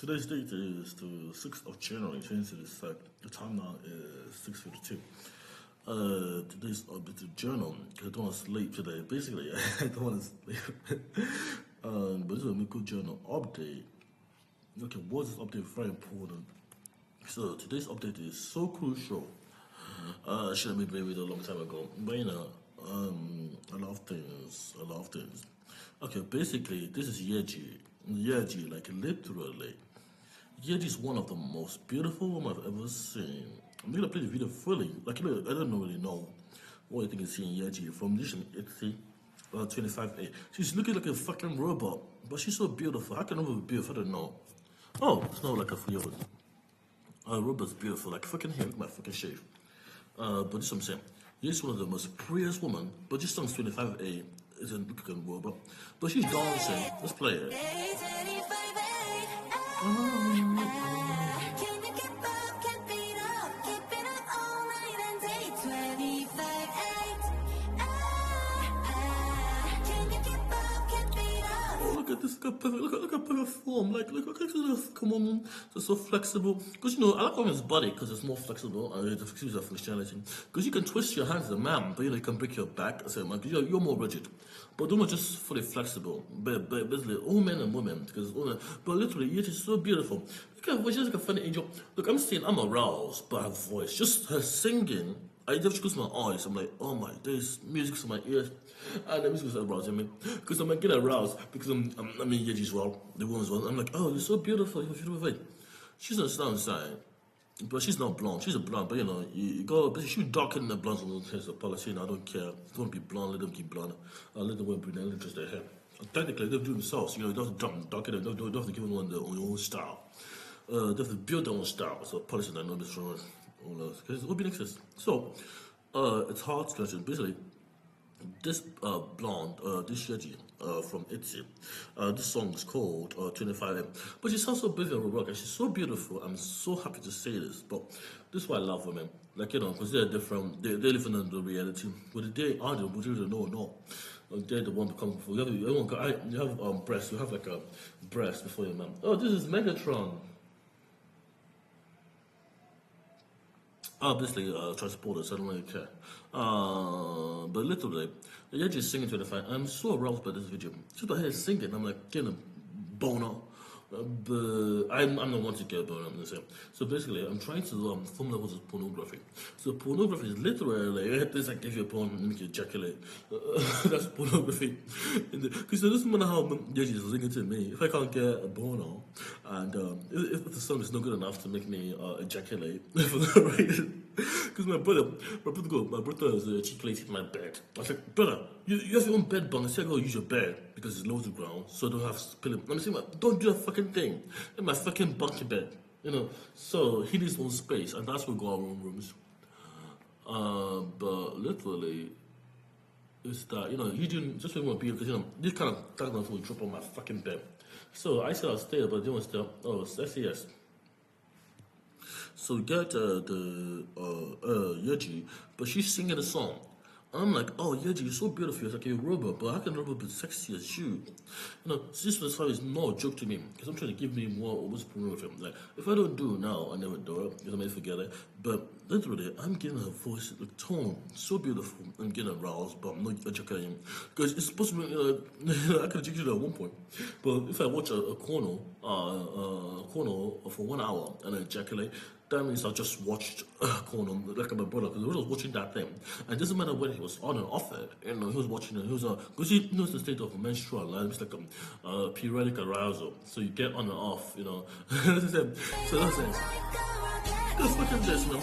Today's date is the 6th of January 2025. The time now is 6:52. Today's updated journal, because I don't want to sleep today. Basically, I don't want to sleep. But this is a MMUKO journal update. Okay, what's this update? Very important. So today's update is so crucial. I should have made maybe a long time ago. But you know, a lot of things. Okay, basically, this is Yeji. Yeji, like literally. Yeji is one of the most beautiful women I've ever seen. I'm gonna play the video fully. Like, you know, I don't really know what you think is seeing Yeji from this EZE 25A. She's looking like a fucking robot, but she's so beautiful. How can a robot be beautiful? I don't know. Oh, it's not like a 3-year-old. Robot's beautiful. Like, fucking hair, look at my fucking shave. But this is what I'm saying. She's one of the most prettiest women, but this song's 25A is a looking robot. But she's dancing. Let's play it. Look at this, look at her form, like, look at this, come on, it's so flexible, because, you know, I like women's body, because it's more flexible, and it excuse of functionality, because you can twist your hands as a man, but, you know, you can break your back as a man, because you're more rigid, but women are just fully flexible, but basically, all men and women, because women, but literally, you're just so beautiful. Look at her voice, she's like a funny angel. Look, I'm aroused by her voice, just her singing. I just close my eyes. I'm like, oh my, there's music in my ears, and the music is arousing me because I'm getting aroused because I'm in Yeji as well, the woman's well. I'm like, oh, you're so beautiful, you're beautiful. Face. She's on the side, but she's not blonde. She's a blonde, but you know, you go. But she darken the blondes on the policy, and I don't care. If they want to be blonde, let them keep blonde. Let them wear brunette, let them dress their hair. And technically, they do themselves. You know, you don't have to darken them. Don't have to give them on your own style. They have to build their own style. So policy, I know this from. Because it's OBINexus. So, it's hard discussion. Basically, this blonde, this Yeji from EZE, this song is called 25M. But she sounds so beautiful in rock, and she's so beautiful. I'm so happy to say this. But this is why I love women. Like, you know, because they're different. They live in the reality. But the day I do, but you don't know. They're the one becoming full. You have breasts. You have like a breast before your man. Oh, this is Megatron. Obviously, transporters, I don't really care. But literally, Yeji is singing 25. I'm so aroused by this video. Just by her singing, I'm like getting a boner. But I'm not one to get a boner, I'm gonna say. So basically, I'm trying to formulate what is pornography. So pornography is literally, this like give you a porn and make you ejaculate. That's pornography. Because it doesn't matter how Yeji is singing to me. If I can't get a boner, and if the song is not good enough to make me ejaculate, because my brother is ejaculating in my bed. I was like, brother, you have your own bed bunk. I said, go use your bed because it's low to the ground, so I don't have to spill it. I'm saying, don't do that fucking thing in my fucking bunky bed, you know. So he needs his own space, and that's where we go our own rooms. But literally, it's that, you know, you didn't just want to be, because, you know, this kind of talent will drop on my fucking bed. So I said I'll stay, but I didn't want to stay. Oh, it's SES. So we get Yeji, but she's singing a song. I'm like, oh, Yeji, you're so beautiful. It's like you're a robot, but how can a robot be sexy as you? You know, this song is no joke to me, because I'm trying to give me more what's pornography. Like, if I don't do it now, I never do it, because I may forget it. But literally, I'm getting her voice, the tone, so beautiful. I'm getting aroused, but I'm not ejaculating. Because it's supposed to be, I could ejaculate at one point. But if I watch a corner for 1 hour and I ejaculate, that means I just watched corner like my brother, because he was watching that thing. And it doesn't matter when he was on and off it, you know, he was watching it. He was because he knows the state of menstrual, like, it's like a periodic arousal. So you get on and off, you know. So that's it. Just look at this, man.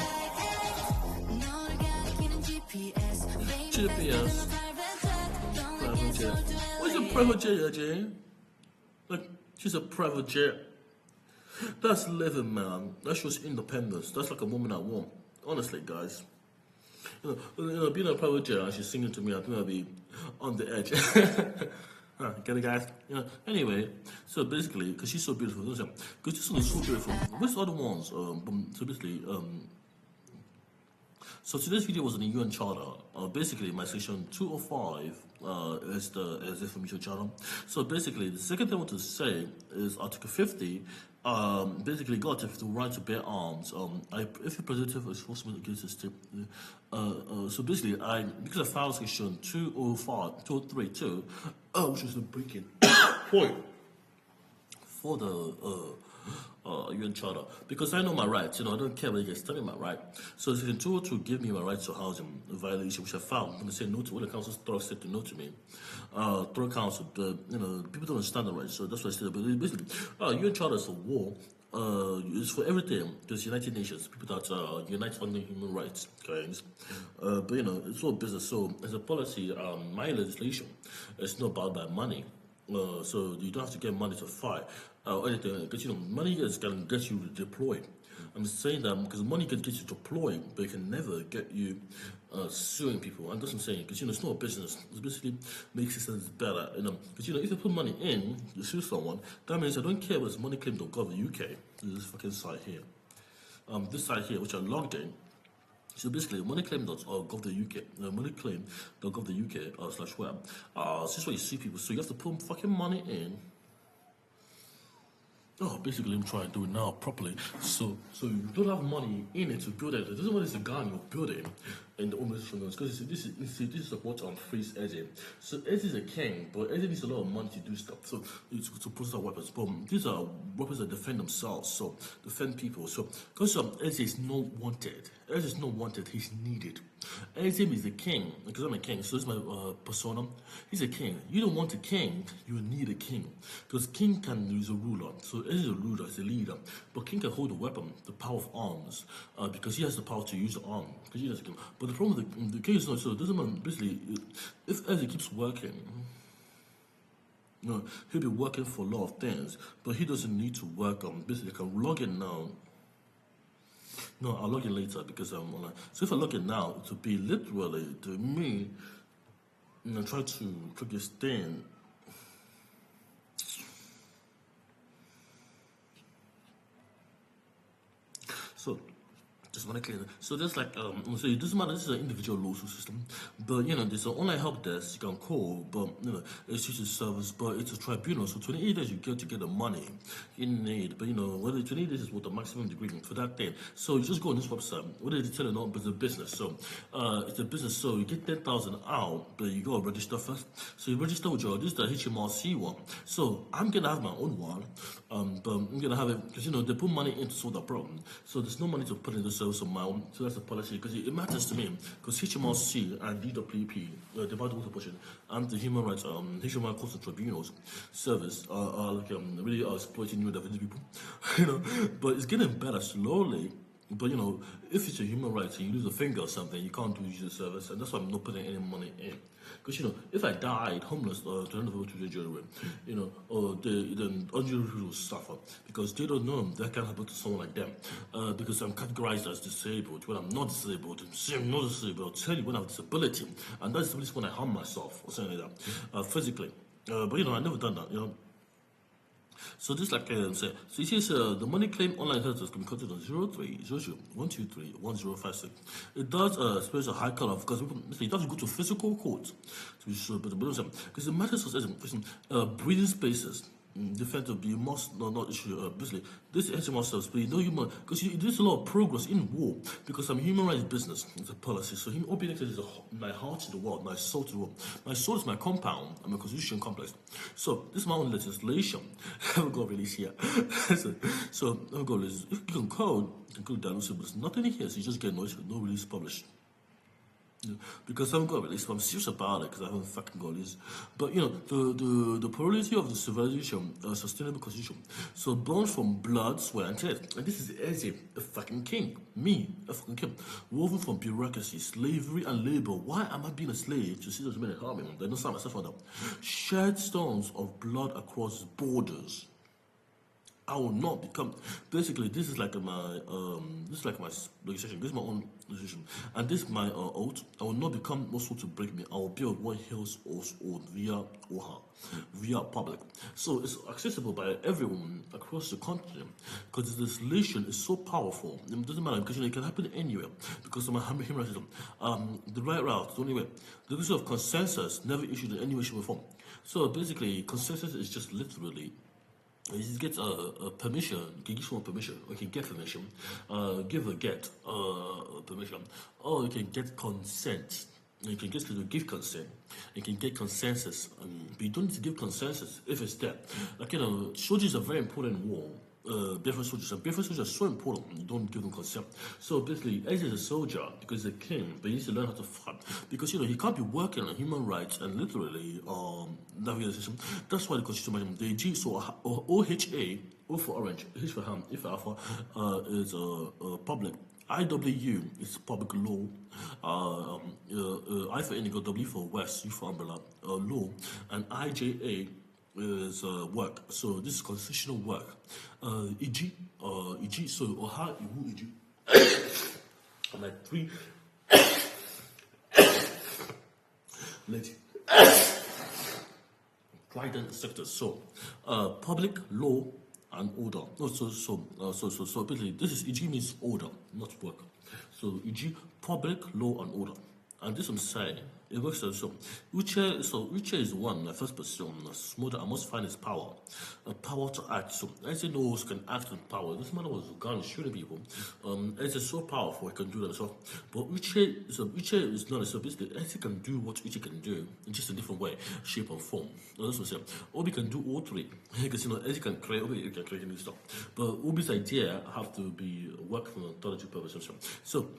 GPS. Private jet. What's a private jet, Jay? Like, she's a private jet. That's living, man. That shows independence. That's like a woman I want. Honestly, guys. You know, being a private jet and she's singing to me, I think I'll be on the edge. Get it, guys? You know, anyway, so basically, because she's so beautiful, because this one is so beautiful. Where's the other ones? So basically, So today's video was on the UN Charter. Basically, my section 205 is the information charter. So basically, the second thing I want to say is Article 50. Basically, God have the right to bear arms. If you're presumptive enforcement against the state. So basically, because I filed section 205, 232, which is the breaking point for the UN Charter, because I know my rights. I don't care whether you guys tell me my right. So section 202 give me my right to housing violation, which I found when they say no to, when the council said to no to me. Through council, people don't understand the rights, so that's what I said. But basically, UN Charter is a war. It's for everything. There's United Nations, people that unite under human rights, guys. But it's all business. So as a policy, my legislation is not bound by money. So you don't have to get money to fight or anything, because money is going to get you deployed. I'm saying that because money can get you deployed, but it can never get you suing people. And that's what I'm saying, because it's not a business. It basically makes systems better. Because if you put money in to sue someone, that means I don't care whether it's money claimed or gov the UK. This fucking site here, this site here, which I logged in. So basically, moneyclaim.gov the UK, moneyclaim.gov the UK /web. This is where you see people. So you have to put fucking money in. Basically, I'm trying to do it now properly. So you don't have money in it to build it. It doesn't matter if it's a guy in your building in the organization, because this is what frees EZE. So EZE is a king, but EZE needs a lot of money to do stuff. So to process our weapons. But these are weapons that defend themselves, so defend people. So because EZE is not wanted. EZE is not wanted, he's needed. EZE is the king, because I'm a king, so this is my persona. He's a king. You don't want a king, you need a king. Because king can use a ruler. So EZE is a ruler, he's a leader. But king can hold a weapon, the power of arms, because he has the power to use the arm. Because he has a king. But the problem with the king is not, so it doesn't matter, basically, if EZE keeps working, he'll be working for a lot of things, but he doesn't need to work on, basically, I can log in now. No, I'll log in later because I'm online. So if I log in now, it will be literally to me, try to click this thing. So just want to clear that. So there's so it doesn't matter, this is an individual lawsuit system, but there's an online help desk you can call, but it's just a service, but it's a tribunal. So 28 days you get to get the money you need, but whether 28 days is what the maximum degree for that thing. So you just go on this website, whether they tell it or not, but it's a business. So it's a business, so you get 10,000 out, but you go register first. So you register with this is the HMRC one. So I'm gonna have my own one, but I'm gonna have it because they put money in to solve that problem. So there's no money to put in the service on my own. So that's the policy, because it matters to me. Because HMRC and DWP, the Department of Water Pollution, and the Human Rights, Human Courts and Tribunals Service are really exploiting neurodivergent people. But it's getting better slowly. But if it's a human right and you lose a finger or something, you can't do the service, and that's why I'm not putting any money in. Because if I died homeless to the end of the January, or the unusual people will suffer because they don't know that can happen to someone like them. Because I'm categorized as disabled when I'm not disabled. I'm not disabled. I'll tell you when I have disability, and that's when I harm myself or something like that, physically. But I've never done that. So this so it says the money claim online health can be contacted on 0300-123-1056. It does special high color because you have to go to physical court to be sure, but because the matters of breathing spaces. Defense of you must not issue basically this HMR service, but because there's a lot of progress in war because I'm human rights business. It's a policy. So OBINexus is my heart to the world, my soul to the world. My soul is my compound and my constitution complex. So this is my own legislation. I haven't got release here. So I haven't got release. If you can code, you can code dilution, but there's nothing in here, so you just get no release published. Because I haven't got released, but I'm serious about it because I haven't fucking got released. But the plurality of the civilization, sustainable constitution. So born from blood, sweat, and tears. And this is EZE, a fucking king. Me, a fucking king. Woven from bureaucracy, slavery, and labor. Why am I being a slave to see those men harming? They don't sound myself on that. Shed stones of blood across borders. I will not become. Basically, this is like my legislation. This is my own decision, and this is my oath. I will not become also to break me. I will build what hills or via via public. So it's accessible by everyone across the country because the legislation is so powerful. It doesn't matter because it can happen anywhere because of my human rights system. The right route, the only way. The issue of consensus never issued in any way, shape, or form. So basically, consensus is just literally. You get permission, you can give someone permission, or you can get permission, give or get permission, or you can get consent. You can give consent, you can get consensus, but you don't need to give consensus if it's there. Like, soldiers are very important in war. Different soldiers, and different soldiers are so important. You don't give them consent. So basically, EZE is a soldier because he's a king, but he needs to learn how to fight because he can't be working on human rights and literally navigate the system. That's why the constitution mentioned the G. So OHA, O for orange, H for ham, E for alpha is public. IW is public law. I for indigo, W for west, U for umbrella, law, and IJA is work. So this is constitutional work. EG, so Oha, Iwu, EG. Like three. Trident sectors. So public, law, and order. No, so basically, this is EG means order, not work. So EG, public, law, and order. And this I'm saying, it works as so. Uche is one, the first person, smoother, I must find his power. A power to act. So, as knows can act with power. This man was gun shooting people. It's so powerful, he can do that. So, but Uche is not so basically, Eze can do what Uche can do in just a different way, shape, and form. That's what I'm saying. Obi can do all three. Because, Eze can create, Obi can create new stuff. But Obi's idea have to be work for an authority purpose. So,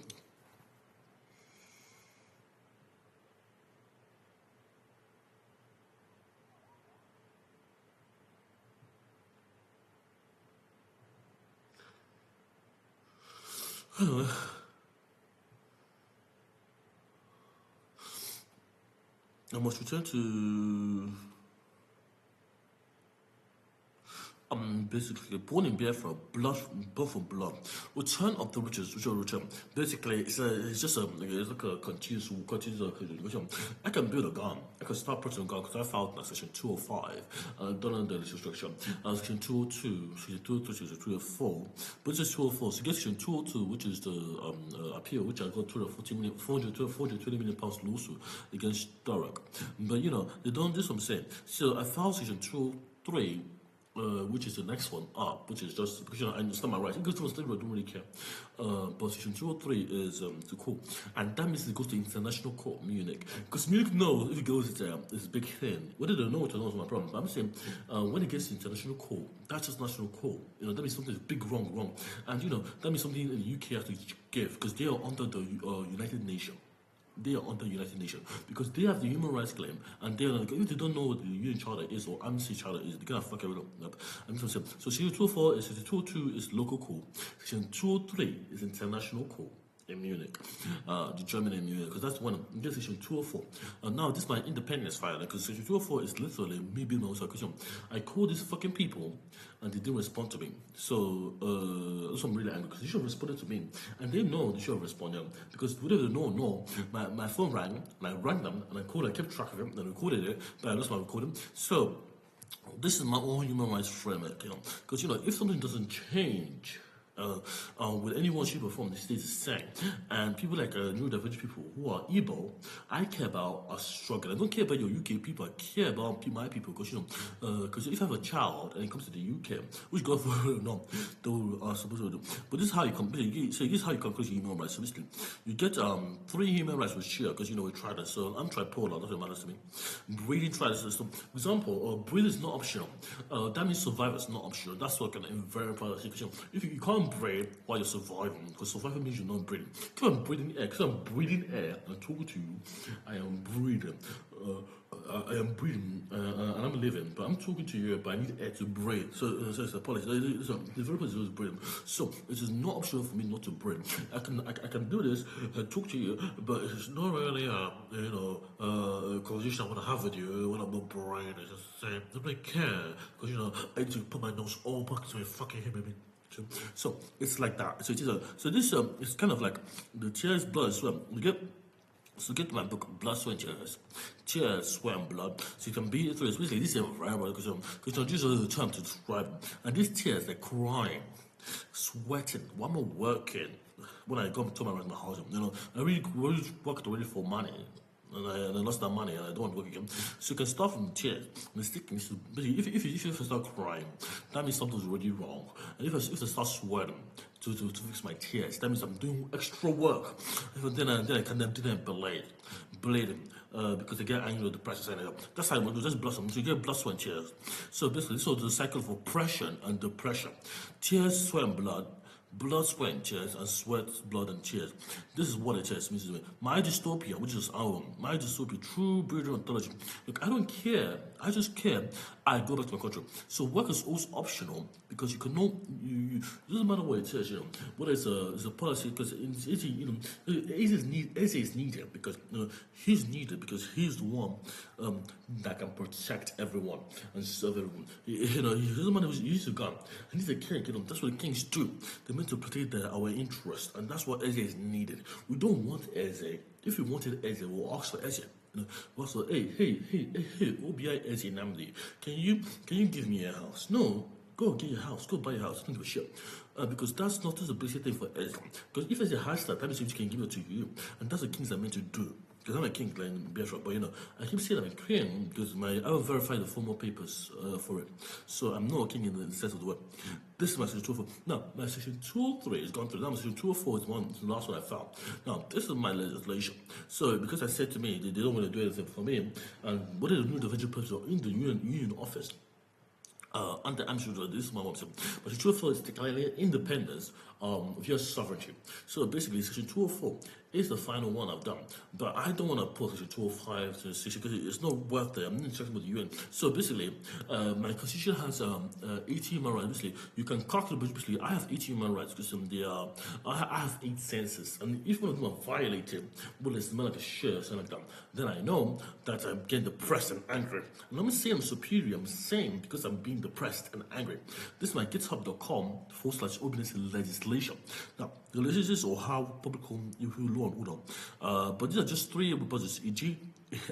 I must return to basically born in Biafra, blood for blood. Return of the riches, which are return. Basically, it's like a continuous. I can build a gun. I can start putting a gun because I filed in section 205, done under the restriction. Section 202, section 203, section 204. But it's 204. So get section 202, which is the appeal, which I got 420 million pounds lawsuit against Durek. But they don't do what I'm saying. So I filed section 203. Which is the next one up, which is just because I understand my rights. Because I don't really care. But section 203 is the court, and that means it goes to international court, Munich. Because Munich knows if it goes there, it's a big thing. Whether they know it or not is my problem. But I'm saying when it gets to international court, that's just national court. That means something is big wrong, and that means something in the UK has to give because they are under the United Nations. They are under United Nations because they have the human rights claim, and they're like, if they don't know what the UN Charter is or Amnesty Charter is, they're gonna fuck everything up. So section 204 is section 202 is local code, section 203 is international code in Munich, the German in Munich, because that's one. This section 204. Now this is my independence file because section 204 is literally me being my own question. I call these fucking people and they didn't respond to me. So that's why I'm really angry because they should have responded to me, and they know they should have responded because whatever they know, my phone rang and I rang them and I called. I kept track of it and I recorded it, but I lost my recording. So this is my own human rights framework, because if something doesn't change. With any one shape or form, it stays the same. And people like neurodivergent people who are Igbo, I care about a struggle. I don't care about your UK people. I care about my people because if I have a child and it comes to the UK, which God forbid not, they are supposed to do. But this is how you complete. So this is how you calculate human rights. So basically, you get 3 human rights with share because we tried it. So I'm tripolar. Nothing matters to me. Breathing tried this. So, for example, breathing is not optional. That means survival is not optional. That's what can very important. If you can't not breathe while you're surviving, because surviving means you're not breathing. Because I'm breathing air, because I'm breathing air and talking to you, I am breathing. I am breathing and I'm living, but I'm talking to you, but I need air to breathe. So it's a policy. The very person is breathing. So it is not optional for me not to breathe. I can do this and talk to you, but it's not really a conversation I want to have with you when I'm not breathing. It's just saying I don't care, because I need to put my nose all back to a fucking human being. So it's like that. So it is so this it's kind of like the tears, blood, sweat. So get my book, Blood, Sweat, and Tears, Sweat, and Blood. So you can be through it. Basically, this is variable because I'm using the term to describe. And these tears, they're crying, sweating. While I'm working, when I come to my house, I really worked already for money. And I lost that money and I don't want to work again. So you can start from the tears. And if you start crying, that means something's already wrong. And if I start sweating to fix my tears, that means I'm doing extra work. Then I can bleed because I get angry or depressed. That's how I do. Just blood. So you get blood, sweat, and tears. So basically, this is the cycle of oppression and depression. Tears, sweat, and blood. Blood, sweat, and tears, and sweat, blood, and tears. This is what it is. My dystopia, which is my dystopia, true breeder ontology. Look, I don't care. I just care. I go back to my country. So work is also optional because you can know. It doesn't matter what it is. Whether it's a policy, because EZE is needed because he's needed because he's the one that can protect everyone and serve everyone. He doesn't matter. He needs a gun. He needs a king. That's what the kings do. They meant to protect our interest, and that's what EZE is needed. We don't want EZE. If we wanted EZE, we'll ask for EZE. Also, hey, OBINexus Namdi, can you give me a house? No, go get your house, go buy a house. I don't give a shit. Because that's not just a basic thing for EZE. Because if EZE has that means he can give it to you, and that's what kings are meant to do. Because I'm a king like Biafra, but I keep saying I'm a king because I haven't verified the formal papers for it. So I'm not a king in the sense of the word. This is my section 204. Now, my section 203 is gone through. Now, my section 204 is the last one I found. Now, this is my legislation. So, because I said to me, they don't want to do anything for me, and what is the new individual person in the union office? Under Amsterdam, this is my mom. But the 204 is declaring independence via sovereignty. So basically, section 204 is the final one I've done. But I don't want to put section 205 to 60 because it's not worth it. I'm not interacting with the UN. So basically, my constitution has 80 human rights. Basically, you can calculate, basically, I have 80 human rights because I have 8 senses. And if one of them are violated, well, it's like a shit or something like that, then I know that I'm getting depressed and angry. And I'm not saying I'm superior, I'm saying because I'm being depressed and angry. This is my github.com/OBINexus legislation. Now, the legislation or how public law and order. But these are just 3 repositories, e.g.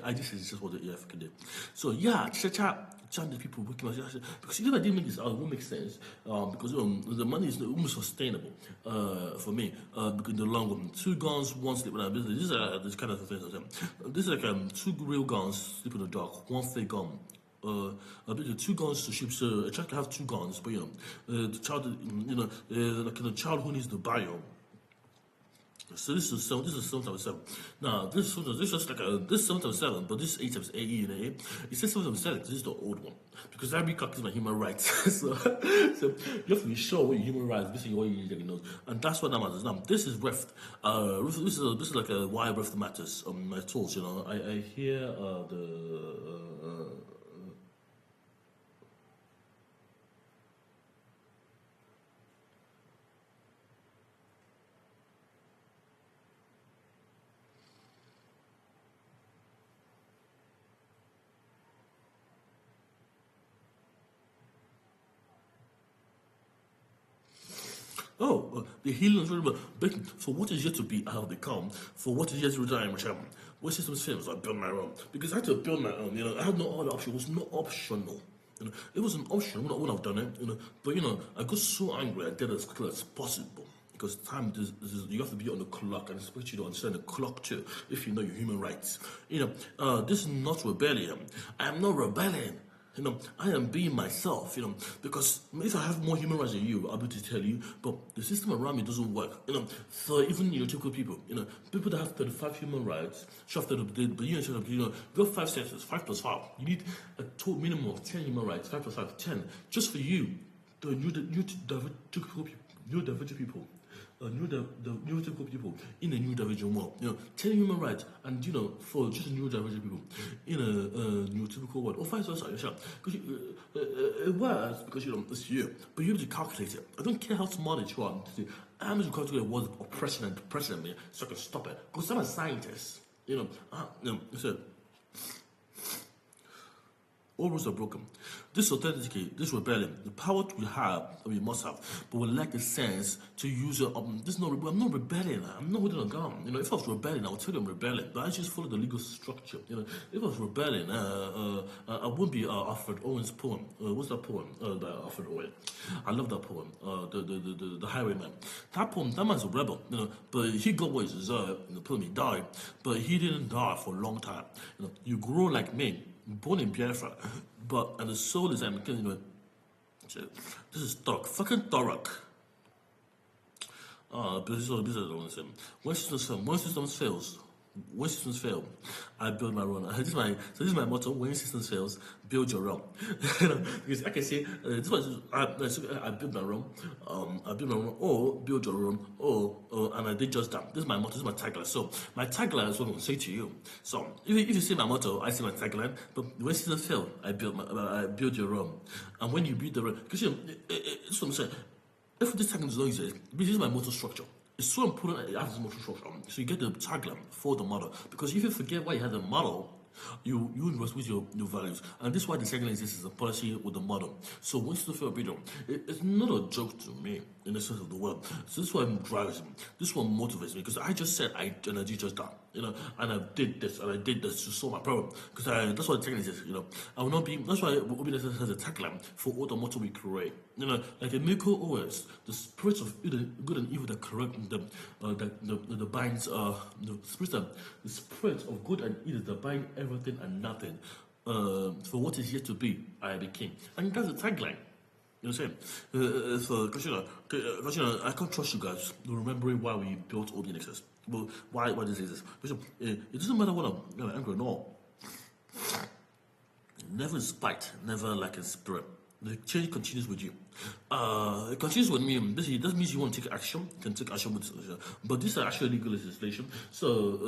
I just is just what the EF can do. So yeah, chat the people working on it. Because if I didn't make this out, it won't make sense. Because the money is almost sustainable for me. Because in the long run, 2 guns, 1 sleep in a business. These are this kind of things. This is like 2 real guns sleep in the dark, 1 fake gun. 2 guns to ship. So a child can have 2 guns, but the child, like the child who needs the bio. So this is 777. Now this is just like this 777, but this is 8 times AE and A. It says 777. This is the old one because that calculates my human rights. so you have to be sure what your human rights, basically what you know, and that's what that matters. Now this is REFT. This is like a why REFT matters. My tools, I hear the healing for what is yet to be, I have become. For what is yet to die, what systems fails, I build my own. Because I had to build my own, I had no other option. It was not optional. It was an option, I would have done it, But, I got so angry, I did it as quickly as possible. Because time you have to be on the clock, and especially to understand the clock too, if you know your human rights. This is not rebellion. I am not rebelling. I am being myself, because if I have more human rights than you, I'll be able to tell you, but the system around me doesn't work, for even typical people, people that have 35 human rights, but you got 5 senses, 5 plus 5, you need a total minimum of 10 human rights, 5 plus 5, 10, just for you the neurodivergent people, the neurotypical people in a neurodivergent world. Telling human rights and for just neurodivergent people in a neurotypical world, or vice versa. Because it works because it's you, but you're able to calculate it. I don't care how smart you are. I'm able to calculate what oppression and depression mean, so I can stop it. Because I'm a scientist. So all rules are broken. This authenticity, this rebellion, the power we have, we must have, but we lack the sense to use it. I'm not rebelling. I'm not holding a gun. If I was rebelling, I would tell you I'm rebelling. But I just follow the legal structure. If I was rebelling, I wouldn't be Alfred Owen's poem. What's that poem by Alfred Owen? I love that poem. The Highwayman. That poem, that man's a rebel. But he got what he deserved. The poem, he died, but he didn't die for a long time. You grow like me. Born in Biafra, and the soul is so this is dark, fucking dark. But this is what I want to say. When systems fail, I build my own. This is my motto. When systems fails, build your own. Because I can say this was I build my own. I build my own, or build your own, and I did just that. This is my motto. This is my tagline. So my tagline is what I'm going to say to you. So if you see my motto, I see my tagline. But when systems fail, I build your own. And when you build the own, because it's what I'm saying. If this tagline is not exist, this is my motto structure. It's so important that you have this motto structure. So you get the tagline for the model. Because if you forget why you had the model, you invest with your values. And this is why the tagline exists as a policy with the model. So once you feel freedom, it's not a joke to me in the sense of the word. So this is what drives me. This is what motivates me. Because I just said I did just that. And I did this and I did this to solve my problem. Because that's what the tagline is. I will not be. That's why OBINexus has a tagline for all the motto we create. Like a MMUKO always, the spirits of good and evil that correct the binds the spirits of good and evil that bind everything and nothing. For what is yet to be, I became. And that's the tagline. You know what I'm saying? Because I can't trust you guys remembering why we built OBINexus. Well, why this is this? Because it doesn't matter what I'm angry or not. Never in spite, never like in spirit. The change continues with you. It continues with me. That means you want to take action. You can take action with, but this is actually legal legislation, so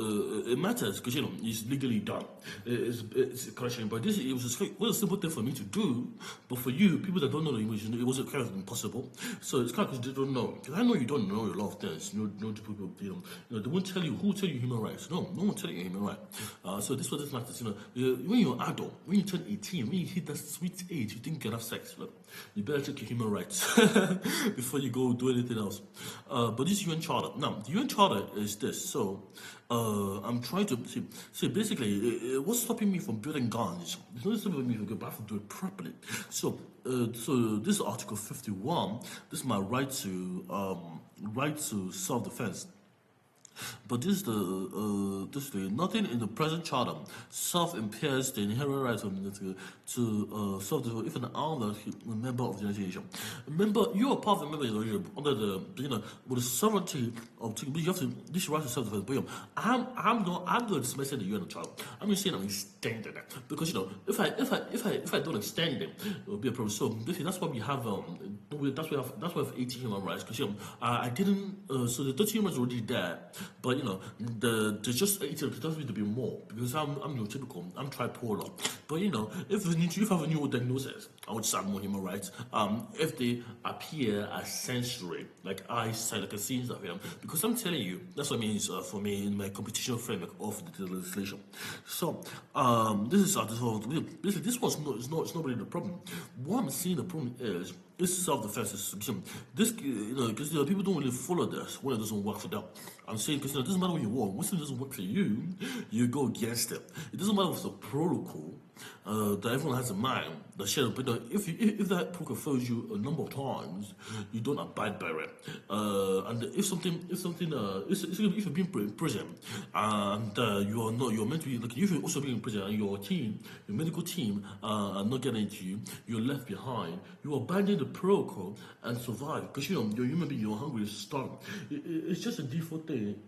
it matters because it's legally done. It's correction, but it was a simple thing for me to do. But for you, people that don't know the English, it was kind of impossible. So it's kind of because they don't know. Because I know you don't know a lot of things. No people, they won't tell you. Who will tell you human rights? No one will tell you human rights. So this was this matters. When you're adult, when you turn 18, when you hit that sweet age, you think you can have sex. You better check your human rights before you go do anything else. But this UN Charter. Now, the UN Charter is this. So, I'm trying to see basically, what's stopping me from building guns? It's not stopping me from going, but I have to do it properly. So this is Article 51. This is my right to self-defense. But this is nothing in the present charter self-impairs the inherent rights of to self-defense if an armed member of the United Nations. Remember, you are part of the member of the Union under the with the sovereignty of you have to this right to self-defense. But I'm not dismissing the UN Charter. I'm just saying I'm extending it because if I don't extend it, it will be a problem. So basically, that's why we have that's why we have 18 human rights because I didn't so the 30 human rights are already there. But there's just 18. It doesn't need to be more because I'm neurotypical. I'm tripolar. But if you have a new diagnosis, I would just add more human rights. If they appear as sensory, like eyesight, like a scene stuff, because I'm telling you, that's what it means for me in my competition framework of the legislation. So this is basically this was it's not really the problem. What I'm seeing the problem is. This self-defense. This, because people don't really follow this when it doesn't work for them. I'm saying because it doesn't matter what you want. Once it doesn't work for you, you go against it. It doesn't matter if it's a protocol that everyone has in mind. That if that protocol fails you a number of times, you don't abide by it. And if you've been in prison and you're meant to be like if you're also being in prison and your medical team are not getting to you, you're left behind. You abandon the protocol and survive because you're a human being. You're hungry, you're starving. It's just a default thing.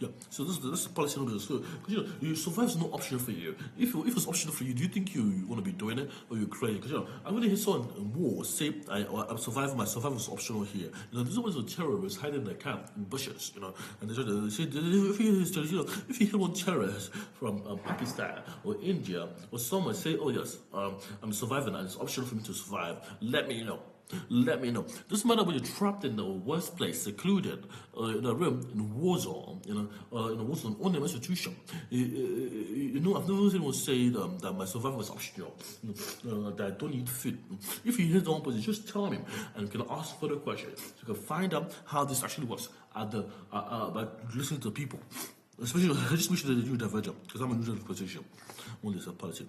Yeah, so this is the policy number. So, 'cause, you survive is no option for you. If it's optional for you, do you think you want to be doing it or you're crazy? Because I really hear someone in war say, I'm surviving. My survival is optional here. There's always a terrorist hiding in their camp in bushes. And they try to say, if you hear one terrorist from Pakistan or India or someone say, oh yes, I'm surviving and it's optional for me to survive, let me know. Let me know. Doesn't matter when you're trapped in the worst place, secluded, in a room, in a war zone, in a war zone, on an institution. I've never heard anyone say that my survival is optional, that I don't need food. If you hear the one person, just tell me, and you can ask further questions. So you can find out how this actually works by listening to people. Especially, I just wish that they do divergent, because I'm a neutral position on this policy.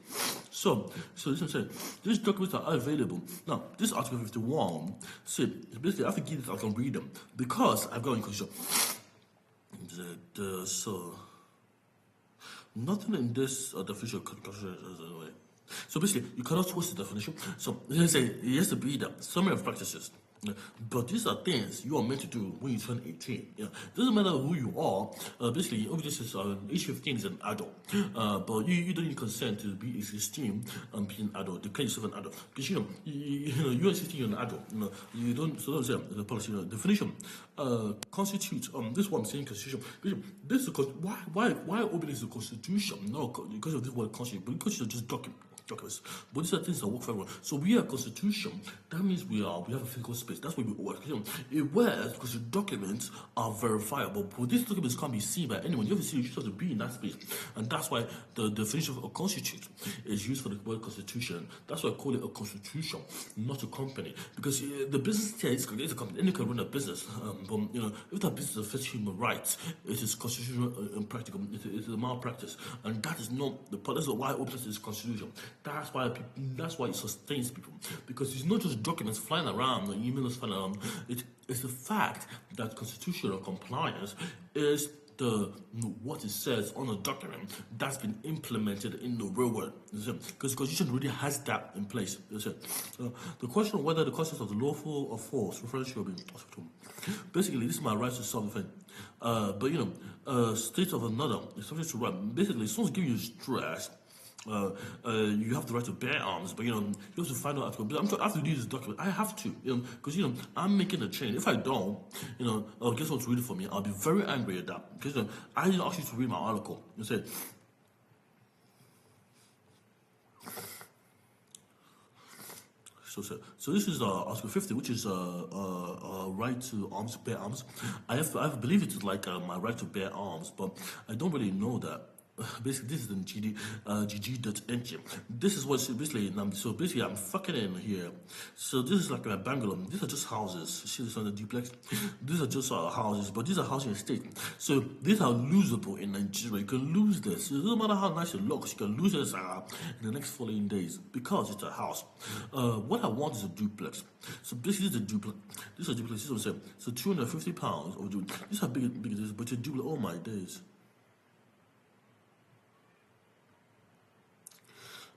So this is what I'm saying. These documents are available. Now, this Article 51, see, basically, I have to give this, I can read them, because I've got in constitution. So, nothing in this definition of constitution is anyway. So basically, you cannot twist the definition. So, let's say, it has to be the summary of practices. But these are things you are meant to do when you turn 18. Doesn't matter who you are. Basically, obviously, age 15 is an adult. But you don't need consent to be 16 and be an adult. Declare yourself an adult. Because you are 16, you're an adult. You don't. So don't say the policy definition constitutes. This is what I'm saying. Constitution. This is why OBINexus is a constitution? No, because of this word constitution. But because it's just documents. But these are things that work for everyone. So we are a constitution. That means we have a physical space. That's where we work. It works because the documents are verifiable. But these documents can't be seen by anyone. You have to see, you just have to be in that space. And that's why the definition of a constitution is used for the word constitution. That's why I call it a constitution, not a company. Because the business here is a company. Anyone can run a business. But if that business affects human rights, it is constitutional and practical. It is a malpractice. And that is not the part. That's why OBINexus is constitution. That's why it sustains people, because it's not just documents flying around and emails flying around. It's the fact that constitutional compliance is what it says on a document that's been implemented in the real world. Because the constitution already has that in place. The question of whether the concept of the lawful or false refers to being basically, this is my right to self-defense. But state of another is subject to right. Basically, someone's giving you stress. You have the right to bear arms, but you have to find out. I have to do this document. I have to, because I'm making a change. If I don't, I'll get someone to read it for me. I'll be very angry at that, because I didn't ask you to read my article. You said. So this is Article 50, which is right to arms, bear arms. I believe it is like my right to bear arms, but I don't really know that. Basically, this is the GG.ng. This is what's basically, so basically I'm fucking in here. So this is like my bungalow. These are just houses. See this on the duplex? These are just houses, but these are housing estate. So these are losable in Nigeria. You can lose this. It doesn't matter how nice it looks, you can lose this in the next following days, because it's a house. What I want is a duplex. So basically this is a duplex. This is a duplex. This is what I'm saying. So £250 This is how big it is, but it's a duplex. Oh my days.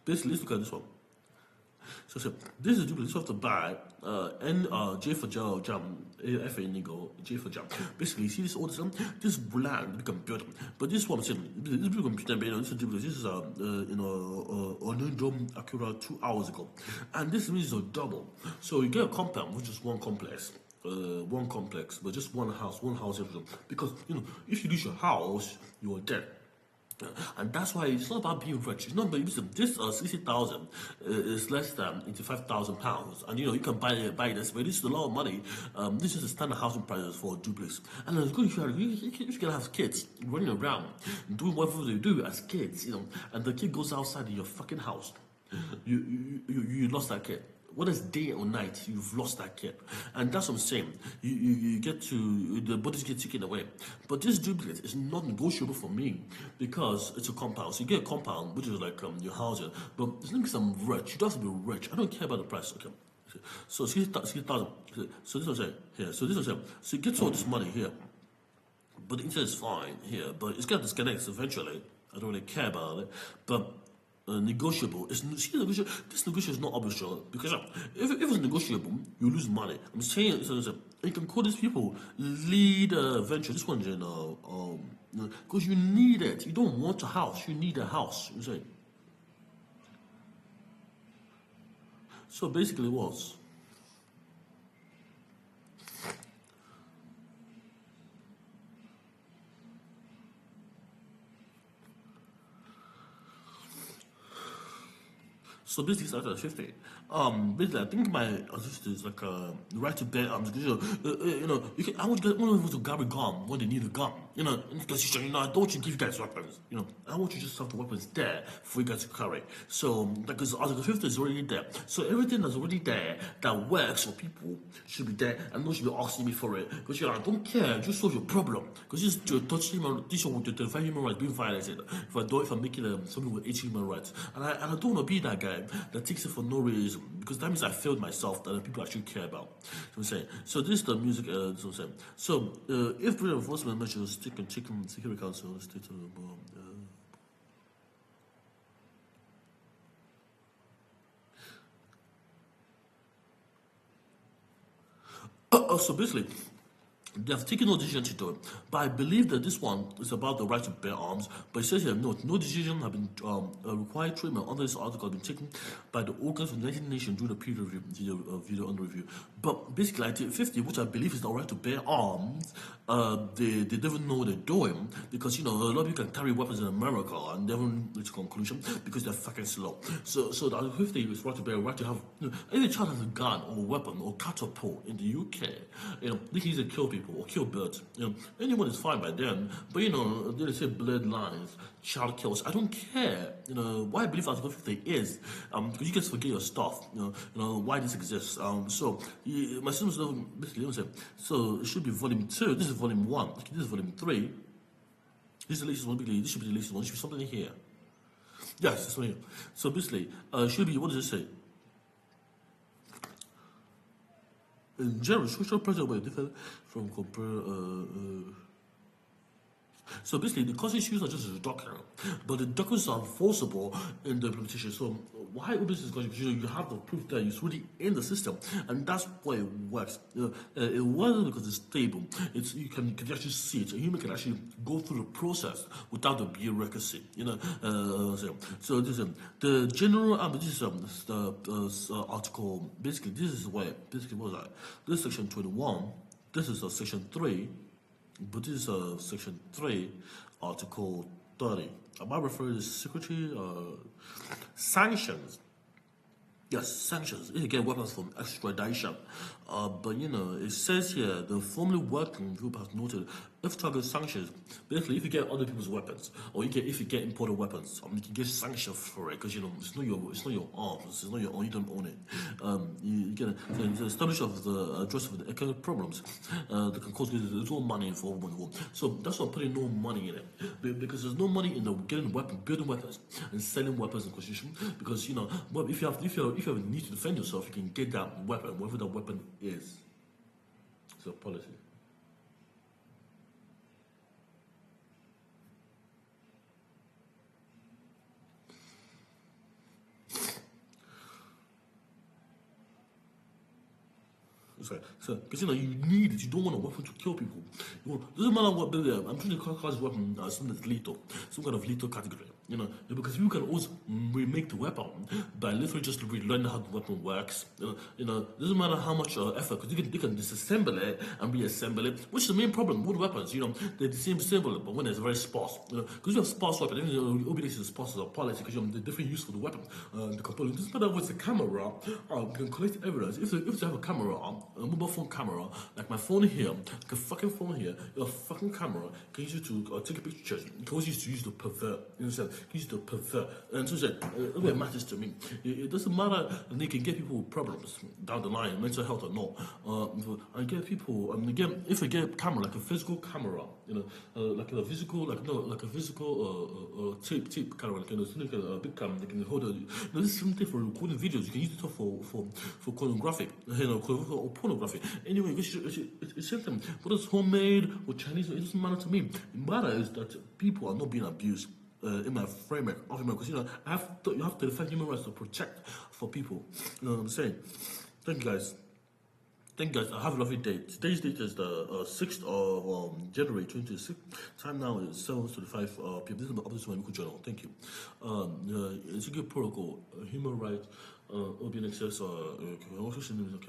Basically, let's look at this one. So this is a duplex. You have to buy J for jam, F for indigo, J for jam. Basically, you see this all this land become built. But this one I'm saying, this become built. This is a duplex. This is Onundrum Acura 2 hours ago, and this means a double. So you get a compound, which is one complex. But just one house, everything. Because if you lose your house, you are dead. And that's why it's not about being rich. It's not about this 60,000 is less than £85,000, and you can buy this, but this is a lot of money. This is the standard housing prices for a duplex. And it's good if you can have kids running around doing whatever they do as kids, and the kid goes outside in your fucking house. You lost that kid. Whether it's day or night, you've lost that kid. And that's what I'm saying. You get to, the bodies get taken away. But this duplex is not negotiable for me, because it's a compound. So you get a compound, which is like your housing. But it's not because I'm rich. You don't have to be rich. I don't care about the price. Okay. So 60,000. So this is what I'm saying here. So this is what I'm saying. So you get all this money here. But the internet is fine here. But it's going to disconnect eventually. I don't really care about it. But negotiable. This negotiation is not arbitrary because if it's negotiable, you lose money. I'm saying you can call these people lead venture. This one, because you need it. You don't want a house. You need a house. You say. So basically, what? So basically, started at 50. Basically, I think my assistant is like right to bear arms. You can. I want to get one of them to carry gun when they need a gun. Because I don't want you to give you guys weapons. I want you to just have the weapons there for you guys to carry. So because Article 50 is already there, so everything that's already there that works for people should be there, and no one should be asking me for it. Because I don't care. Just solve your problem. Because this is touching this one with the 25 human rights being violated. If I'm making something with 8 human rights, and I don't want to be that guy that takes it for no reason, because that means I failed myself that people actually care about. So I'm saying. So this is the music. So I'm saying. So if pre enforcement measures taken Security Council state so basically, they have taken no decision to do it. But I believe that this one is about the right to bear arms. But it says here, no decision have been required treatment under this article have been taken by the organs of the United Nations during the period of video under review. But basically, Article 50, which I believe is the right to bear arms, they don't know what they're doing because a lot of people can carry weapons in America and they haven't reached a conclusion because they're fucking slow. So the Article 50 is right to bear, right to have. Any child has a gun or a weapon or catapult in the UK, they can use it to kill people or kill birds. Anyone is fine by then. But they say bloodlines, child kills. I don't care. Why I believe Article 50 is because you guys forget your stuff. Why this exists. So my students basically say so it should be volume 2. This is volume 1. This is volume 3. This is the latest one. This should be the latest one. There should be something here. Yes, this one here. So basically, should be, what does it say? In general, social pressure will differ from so basically, the constitutions are just a document, but the documents are enforceable in the implementation. So why OBINexus is constitution? You have the proof that it's really in the system, and that's why it works. It wasn't because it's stable. You can actually see it. A human can actually go through the process without the bureaucracy. So this is the general. This is the article. Basically, this is where basically what was that? This is section 21. This is section 3. But this is section 3, article 30. Am I referring to security sanctions? Yes, sanctions. If you get weapons from extradition. But it says here the formerly working group has noted if target sanctions, basically if you get other people's weapons or if you get imported weapons, you can get sanctioned for it because it's not your arms, it's not your own, you don't own it. You get the establishment of the address of the economic problems that can cause there's no money involved in the war. So that's why I'm putting no money in it because there's no money in the getting weapons, building weapons, and selling weapons in constitution because but if you have a need to defend yourself, you can get that weapon, whatever that weapon is. It's a policy. So, because you need it, you don't want a weapon to kill people. Doesn't matter what, I'm trying to class this weapon as something that's lethal, some kind of lethal category. Because you can always remake the weapon by literally just relearning how the weapon works. Doesn't matter how much effort, because they can disassemble it and reassemble it, which is the main problem with weapons. They're the same symbol, but when it's very sparse. Because you have sparse weapons, OBINexus is sparse as a policy because the different use for the weapon, the component. Doesn't matter if it's a camera, you can collect evidence. If you have a camera, a mobile phone camera, like my phone here, like a fucking phone here, a fucking camera, can use it to take a picture. You can always use to pervert. Use to pervert. And so it matters to me. It doesn't matter, and they can get people with problems down the line, mental health or not. I get people. Again, if I get a camera, like a physical camera, like a physical, tape camera, like a big camera, they can hold a. This is something for recording videos. You can use it for pornographic, or pornography. Anyway, it's something. Whether it's homemade or Chinese, it doesn't matter to me. It matters is that people are not being abused. in my framework of human, because you have to defend human rights to protect for people. You know what I'm saying? Thank you guys. Thank you guys. Have a lovely day. Today's date is the 6th of January 2026. Time now is 7:35 p.m. This is my update on MMUKO journal. Thank you. NSIGGI protocol, human rights, OBINexus, okay.